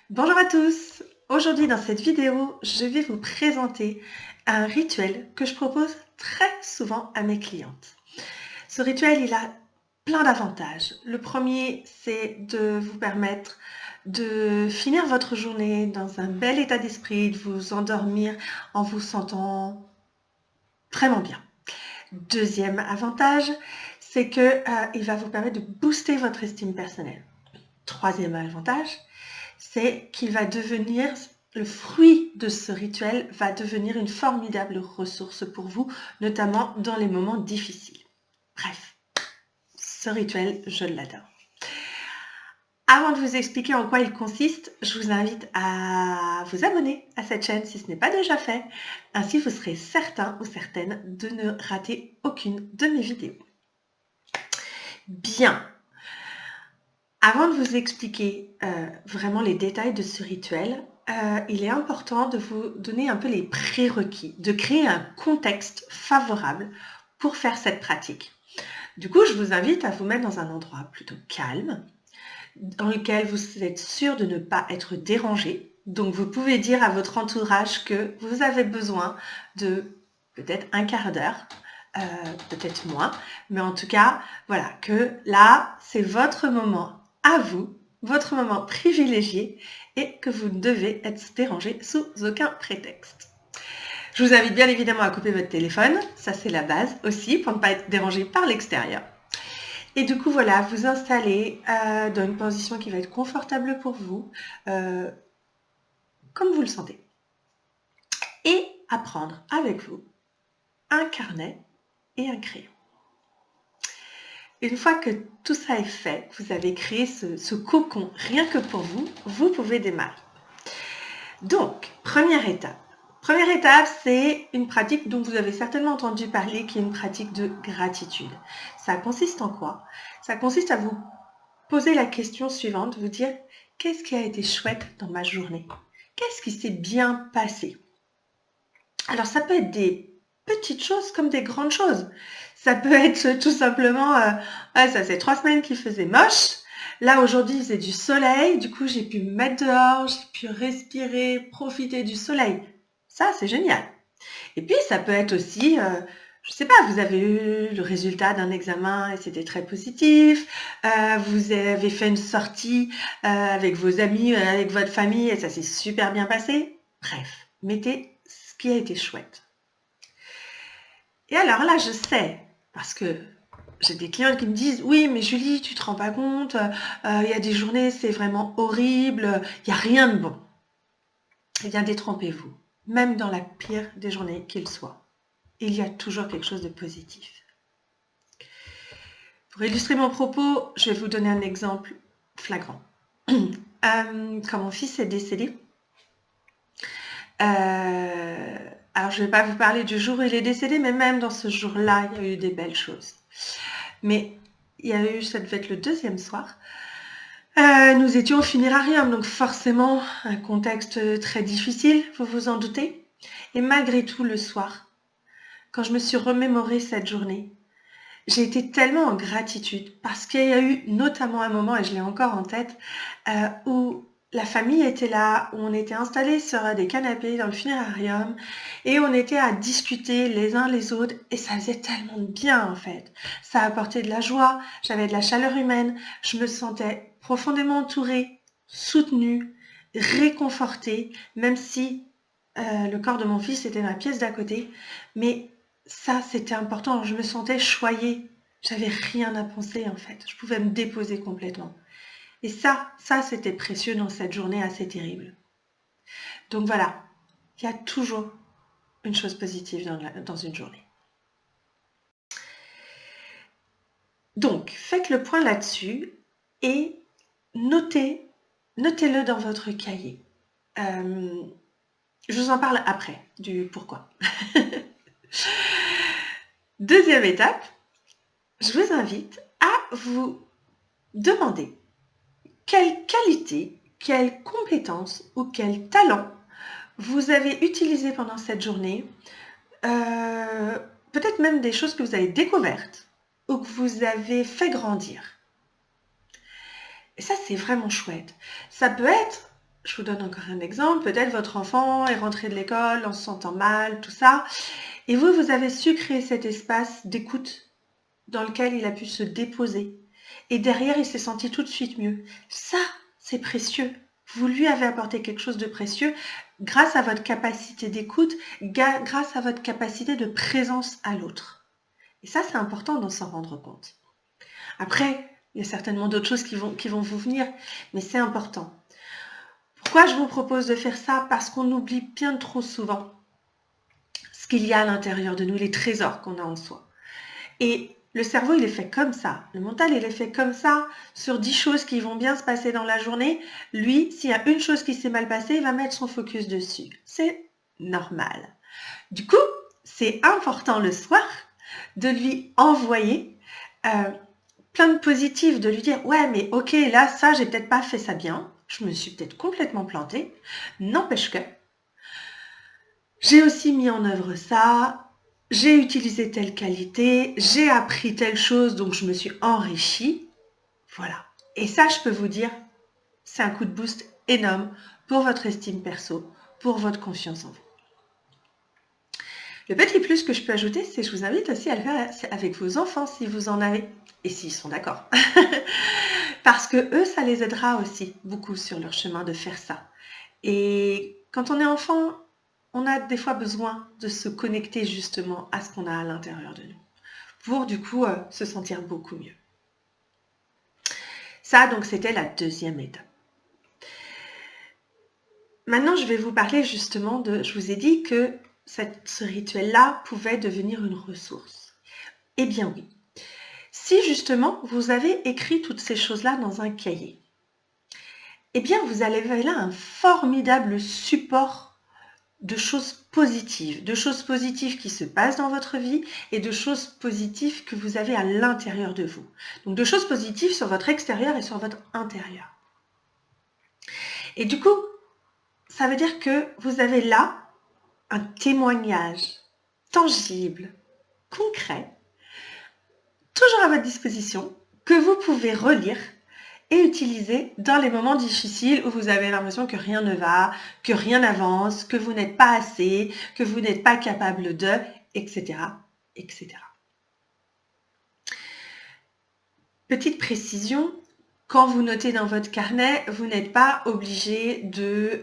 Bonjour à tous! Aujourd'hui dans cette vidéo, je vais vous présenter un rituel que je propose très souvent à mes clientes. Ce rituel, il a plein d'avantages. Le premier, c'est de vous permettre de finir votre journée dans un bel état d'esprit, de vous endormir en vous sentant vraiment bien. Deuxième avantage, c'est que il va vous permettre de booster votre estime personnelle. Troisième avantage, c'est qu'il va devenir, le fruit de ce rituel va devenir une formidable ressource pour vous, notamment dans les moments difficiles. Bref, ce rituel, je l'adore. Avant de vous expliquer en quoi il consiste, je vous invite à vous abonner à cette chaîne si ce n'est pas déjà fait. Ainsi, vous serez certain ou certaine de ne rater aucune de mes vidéos. Bien. Avant de vous expliquer vraiment les détails de ce rituel, il est important de vous donner un peu les prérequis, de créer un contexte favorable pour faire cette pratique. Du coup, je vous invite à vous mettre dans un endroit plutôt calme, dans lequel vous êtes sûr de ne pas être dérangé. Donc, vous pouvez dire à votre entourage que vous avez besoin de peut-être un quart d'heure, peut-être moins, mais en tout cas, voilà, que là, c'est votre moment à vous, votre moment privilégié et que vous ne devez être dérangé sous aucun prétexte. Je vous invite bien évidemment à couper votre téléphone, ça c'est la base aussi pour ne pas être dérangé par l'extérieur. Et du coup, voilà, vous installez dans une position qui va être confortable pour vous, comme vous le sentez. Et à prendre avec vous un carnet et un crayon. Une fois que tout ça est fait, vous avez créé ce cocon rien que pour vous, vous pouvez démarrer. Donc, première étape. Première étape, c'est une pratique dont vous avez certainement entendu parler, qui est une pratique de gratitude. Ça consiste en quoi? Ça consiste à vous poser la question suivante, vous dire qu'est-ce qui a été chouette dans ma journée? Qu'est-ce qui s'est bien passé? Alors ça peut être des petites choses comme des grandes choses. Ça peut être tout simplement, ça faisait 3 semaines qu'il faisait moche. Là aujourd'hui il faisait du soleil, du coup j'ai pu me mettre dehors, j'ai pu respirer, profiter du soleil. Ça c'est génial. Et puis ça peut être aussi, je sais pas, vous avez eu le résultat d'un examen et c'était très positif, vous avez fait une sortie avec vos amis, avec votre famille et ça s'est super bien passé. Bref, mettez ce qui a été chouette. Et alors là, je sais, parce que j'ai des clients qui me disent oui, mais Julie, tu te rends pas compte, il y a des journées, c'est vraiment horrible, il n'y a rien de bon. Eh bien, détrompez-vous, même dans la pire des journées qu'il soit. Il y a toujours quelque chose de positif. Pour illustrer mon propos, je vais vous donner un exemple flagrant. Quand mon fils est décédé, alors je ne vais pas vous parler du jour où il est décédé, mais même dans ce jour-là, il y a eu des belles choses. Mais il y a eu, ça devait être le 2e soir, nous étions au funérarium, donc forcément un contexte très difficile, vous vous en doutez. Et malgré tout, le soir, quand je me suis remémoré cette journée, j'ai été tellement en gratitude parce qu'il y a eu notamment un moment, et je l'ai encore en tête, où la famille était là, où on était installés sur des canapés dans le funérarium et on était à discuter les uns les autres et ça faisait tellement de bien en fait. Ça apportait de la joie, j'avais de la chaleur humaine, je me sentais profondément entourée, soutenue, réconfortée, même si le corps de mon fils était dans la pièce d'à côté, mais ça, c'était important. Je me sentais choyée. J'avais rien à penser, en fait. Je pouvais me déposer complètement. Et ça, c'était précieux dans cette journée assez terrible. Donc voilà, il y a toujours une chose positive dans une journée. Donc, faites le point là-dessus et notez-le dans votre cahier. Je vous en parle après, du pourquoi. Deuxième étape, je vous invite à vous demander quelle qualité, quelle compétence ou quel talent vous avez utilisé pendant cette journée, peut-être même des choses que vous avez découvertes ou que vous avez fait grandir. Et ça, c'est vraiment chouette. Ça peut être, je vous donne encore un exemple. Peut-être votre enfant est rentré de l'école en se sentant mal, tout ça. Et vous avez su créer cet espace d'écoute dans lequel il a pu se déposer. Et derrière, il s'est senti tout de suite mieux. Ça, c'est précieux. Vous lui avez apporté quelque chose de précieux grâce à votre capacité d'écoute, grâce à votre capacité de présence à l'autre. Et ça, c'est important d'en s'en rendre compte. Après, il y a certainement d'autres choses qui vont vous venir, mais c'est important. Pourquoi je vous propose de faire ça? Parce qu'on oublie bien trop souvent ce qu'il y a à l'intérieur de nous, les trésors qu'on a en soi. Et le cerveau, il est fait comme ça. Le mental, il est fait comme ça. Sur 10 choses qui vont bien se passer dans la journée, lui, s'il y a une chose qui s'est mal passée, il va mettre son focus dessus. C'est normal. Du coup, c'est important le soir de lui envoyer plein de positifs, de lui dire « Ouais, mais ok, là, ça, j'ai peut-être pas fait ça bien. Je me suis peut-être complètement plantée. N'empêche que j'ai aussi mis en œuvre ça. J'ai utilisé telle qualité. J'ai appris telle chose, donc je me suis enrichie. » Voilà. Et ça, je peux vous dire, c'est un coup de boost énorme pour votre estime perso, pour votre confiance en vous. Le petit plus que je peux ajouter, c'est que je vous invite aussi à le faire avec vos enfants si vous en avez et s'ils sont d'accord. Parce que eux, ça les aidera aussi beaucoup sur leur chemin de faire ça. Et quand on est enfant, on a des fois besoin de se connecter justement à ce qu'on a à l'intérieur de nous pour du coup se sentir beaucoup mieux. Ça, donc, c'était la deuxième étape. Maintenant, je vais vous parler justement de... Je vous ai dit que ce rituel-là pouvait devenir une ressource. Eh bien oui. Si justement, vous avez écrit toutes ces choses-là dans un cahier, eh bien, vous avez là un formidable support de choses positives qui se passent dans votre vie et de choses positives que vous avez à l'intérieur de vous. Donc, de choses positives sur votre extérieur et sur votre intérieur. Et du coup, ça veut dire que vous avez là un témoignage tangible, concret, toujours à votre disposition, que vous pouvez relire et utiliser dans les moments difficiles où vous avez l'impression que rien ne va, que rien n'avance, que vous n'êtes pas assez, que vous n'êtes pas capable de, etc., etc. Petite précision, quand vous notez dans votre carnet, vous n'êtes pas obligé de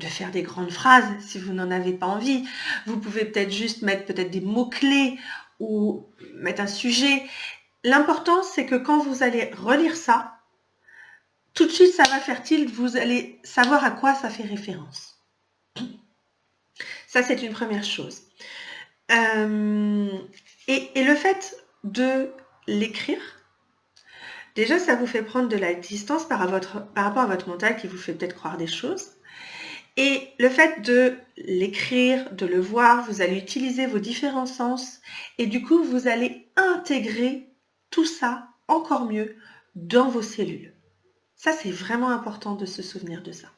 faire des grandes phrases si vous n'en avez pas envie. Vous pouvez peut-être juste mettre peut-être des mots-clés ou mettre un sujet. L'important, c'est que quand vous allez relire ça, tout de suite, ça va faire tilt, vous allez savoir à quoi ça fait référence. Ça, c'est une première chose. Et le fait de l'écrire, déjà, ça vous fait prendre de la distance par rapport à votre mental qui vous fait peut-être croire des choses. Et le fait de l'écrire, de le voir, vous allez utiliser vos différents sens et du coup, vous allez intégrer tout ça encore mieux dans vos cellules. Ça, c'est vraiment important de se souvenir de ça.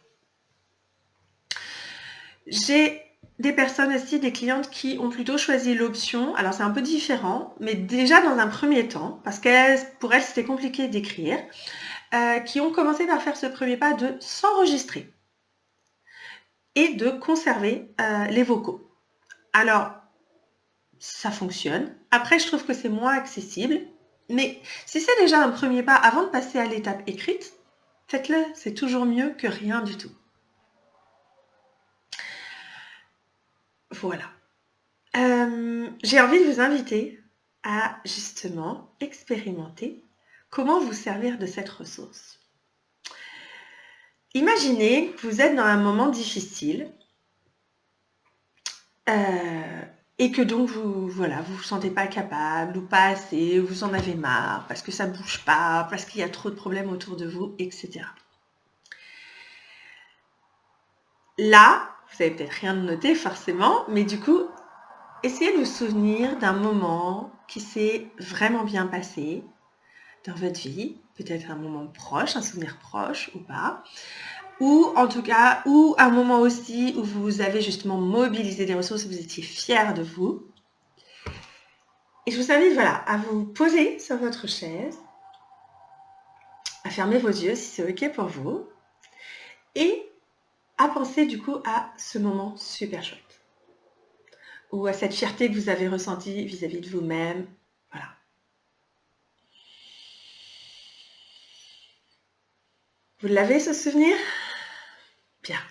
J'ai des personnes aussi, des clientes qui ont plutôt choisi l'option, alors c'est un peu différent, mais déjà dans un premier temps, parce que pour elles c'était compliqué d'écrire, qui ont commencé par faire ce premier pas de s'enregistrer et de conserver les vocaux. Alors, ça fonctionne. Après, je trouve que c'est moins accessible, mais si c'est déjà un premier pas avant de passer à l'étape écrite, faites-le, c'est toujours mieux que rien du tout. Voilà. J'ai envie de vous inviter à justement expérimenter comment vous servir de cette ressource. Imaginez que vous êtes dans un moment difficile et que donc vous vous sentez pas capable ou pas assez, vous en avez marre parce que ça bouge pas, parce qu'il y a trop de problèmes autour de vous, etc. Là, vous n'avez peut-être rien noté forcément, mais du coup, essayez de vous souvenir d'un moment qui s'est vraiment bien passé dans votre vie, peut-être un moment proche, un souvenir proche ou pas, ou en tout cas, ou un moment aussi où vous avez justement mobilisé des ressources et vous étiez fiers de vous. Et je vous invite à vous poser sur votre chaise, à fermer vos yeux si c'est OK pour vous, et à penser du coup à ce moment super chouette. Ou à cette fierté que vous avez ressentie vis-à-vis de vous-même. Voilà. Vous l'avez ce souvenir? Bien.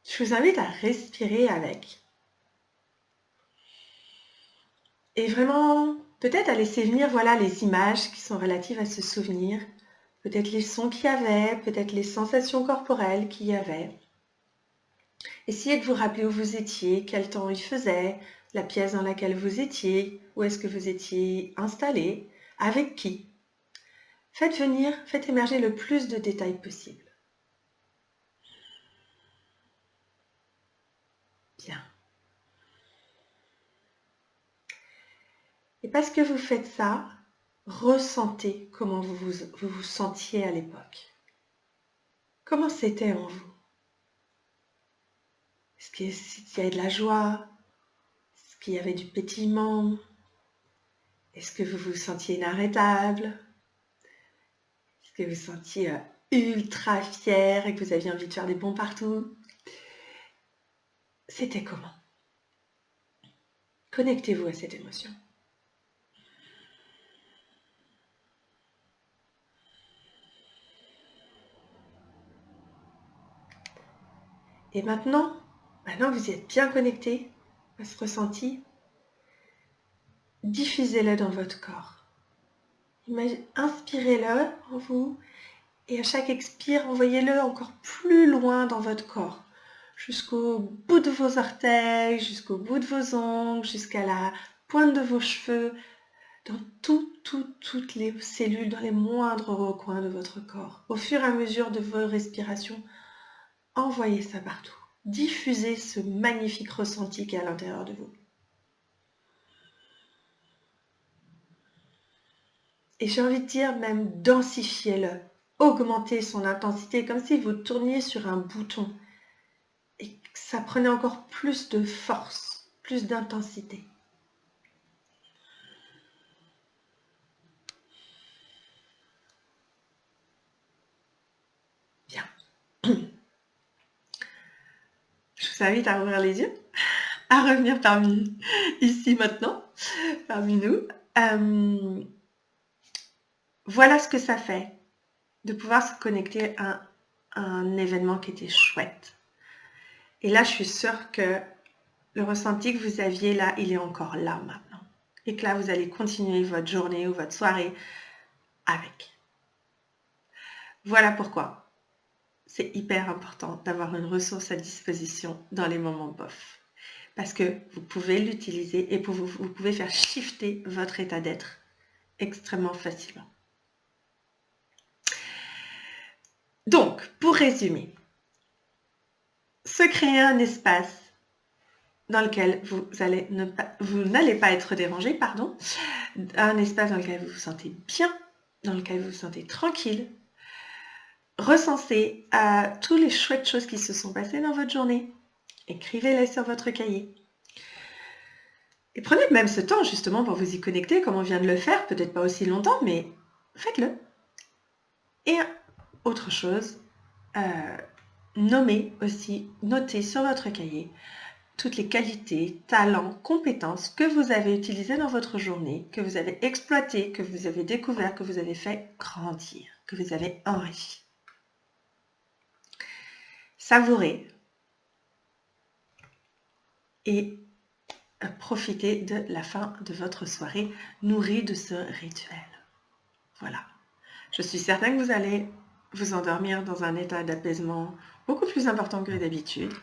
Je vous invite à respirer avec. Et vraiment, peut-être à laisser venir voilà, les images qui sont relatives à ce souvenir. Peut-être les sons qu'il y avait, peut-être les sensations corporelles qu'il y avait. Essayez de vous rappeler où vous étiez, quel temps il faisait, la pièce dans laquelle vous étiez, où est-ce que vous étiez installé, avec qui. Faites émerger le plus de détails possible. Bien. Et parce que vous faites ça, ressentez comment vous sentiez à l'époque. Comment c'était en vous? Est-ce qu'il y avait de la joie? Est-ce qu'il y avait du pétillement? Est-ce que vous vous sentiez inarrêtable? Est-ce que vous sentiez ultra fier et que vous aviez envie de faire des bonds partout? C'était comment? Connectez-vous à cette émotion. Et maintenant que vous y êtes bien connecté à ce ressenti, diffusez-le dans votre corps. Inspirez-le en vous et à chaque expire, envoyez-le encore plus loin dans votre corps, jusqu'au bout de vos orteils, jusqu'au bout de vos ongles, jusqu'à la pointe de vos cheveux, dans toutes les cellules, dans les moindres recoins de votre corps. Au fur et à mesure de vos respirations, envoyez ça partout. Diffusez ce magnifique ressenti qui est à l'intérieur de vous. Et j'ai envie de dire même densifiez-le, augmentez son intensité comme si vous tourniez sur un bouton et que ça prenait encore plus de force, plus d'intensité. Bien. Je vous invite à ouvrir les yeux, à revenir ici maintenant, parmi nous. Voilà ce que ça fait de pouvoir se connecter à un événement qui était chouette. Et là, je suis sûre que le ressenti que vous aviez là, il est encore là maintenant. Et que là, vous allez continuer votre journée ou votre soirée avec. Voilà pourquoi c'est hyper important d'avoir une ressource à disposition dans les moments bof. Parce que vous pouvez l'utiliser et vous pouvez faire shifter votre état d'être extrêmement facilement. Donc, pour résumer, se créer un espace dans lequel vous n'allez pas être dérangé, un espace dans lequel vous vous sentez bien, dans lequel vous vous sentez tranquille. Recensez toutes les chouettes choses qui se sont passées dans votre journée. Écrivez-les sur votre cahier. Et prenez même ce temps justement pour vous y connecter, comme on vient de le faire, peut-être pas aussi longtemps, mais faites-le. Et autre chose, notez sur votre cahier toutes les qualités, talents, compétences que vous avez utilisées dans votre journée, que vous avez exploitées, que vous avez découvert, que vous avez fait grandir, que vous avez enrichi. Savourez et profitez de la fin de votre soirée nourrie de ce rituel. Voilà. Je suis certaine que vous allez vous endormir dans un état d'apaisement beaucoup plus important que d'habitude.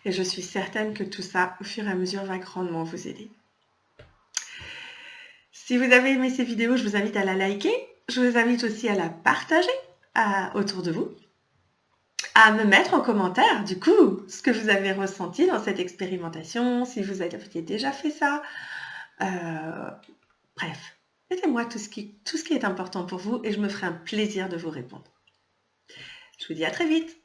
Et je suis certaine que tout ça, au fur et à mesure, va grandement vous aider. Si vous avez aimé ces vidéos, je vous invite à la liker. Je vous invite aussi à la partager autour de vous. À me mettre en commentaire, du coup, ce que vous avez ressenti dans cette expérimentation, si vous aviez déjà fait ça. Bref, mettez-moi tout ce qui est important pour vous et je me ferai un plaisir de vous répondre. Je vous dis à très vite.